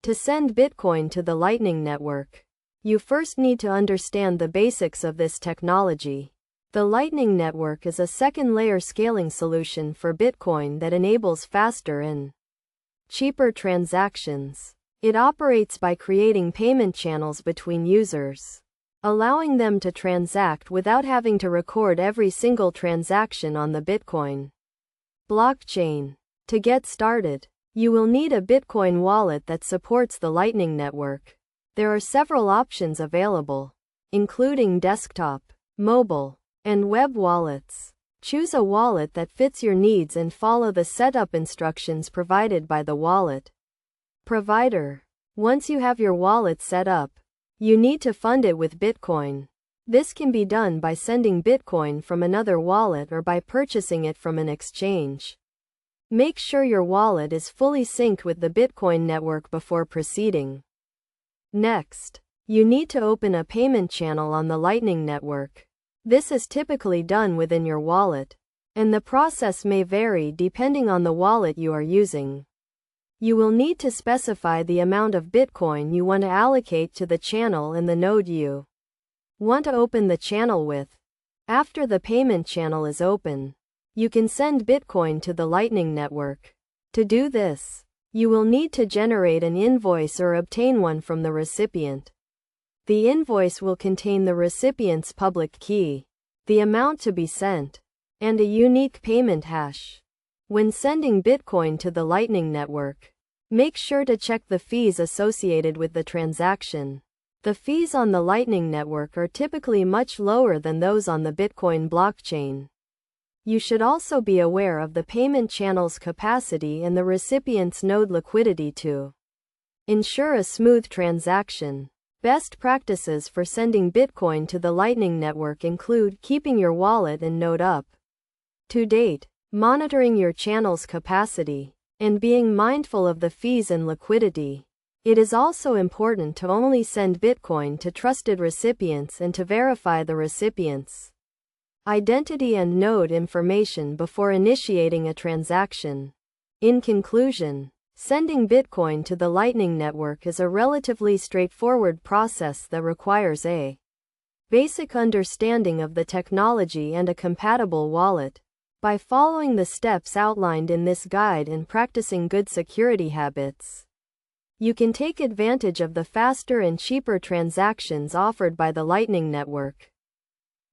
To send Bitcoin to the Lightning Network, you first need to understand the basics of this technology. The Lightning Network is a second-layer scaling solution for Bitcoin that enables faster and cheaper transactions. It operates by creating payment channels between users, allowing them to transact without having to record every single transaction on the Bitcoin blockchain. To get started, you will need a Bitcoin wallet that supports the Lightning Network. There are several options available, including desktop, mobile, and web wallets. Choose a wallet that fits your needs and follow the setup instructions provided by the wallet provider. Once you have your wallet set up, you need to fund it with Bitcoin. This can be done by sending Bitcoin from another wallet or by purchasing it from an exchange. Make sure your wallet is fully synced with the Bitcoin network before proceeding. Next, you need to open a payment channel on the Lightning Network. This is typically done within your wallet, and the process may vary depending on the wallet you are using. You will need to specify the amount of Bitcoin you want to allocate to the channel and the node you want to open the channel with. After the payment channel is open, you can send Bitcoin to the Lightning Network. To do this, you will need to generate an invoice or obtain one from the recipient. The invoice will contain the recipient's public key, the amount to be sent, and a unique payment hash. When sending Bitcoin to the Lightning Network, make sure to check the fees associated with the transaction. The fees on the Lightning Network are typically much lower than those on the Bitcoin blockchain. You should also be aware of the payment channel's capacity and the recipient's node liquidity to ensure a smooth transaction. Best practices for sending Bitcoin to the Lightning Network include keeping your wallet and node up to date, monitoring your channel's capacity, and being mindful of the fees and liquidity. It is also important to only send Bitcoin to trusted recipients and to verify the recipient's identity and node information before initiating a transaction. In conclusion, sending Bitcoin to the Lightning Network is a relatively straightforward process that requires a basic understanding of the technology and a compatible wallet. By following the steps outlined in this guide and practicing good security habits, you can take advantage of the faster and cheaper transactions offered by the Lightning Network.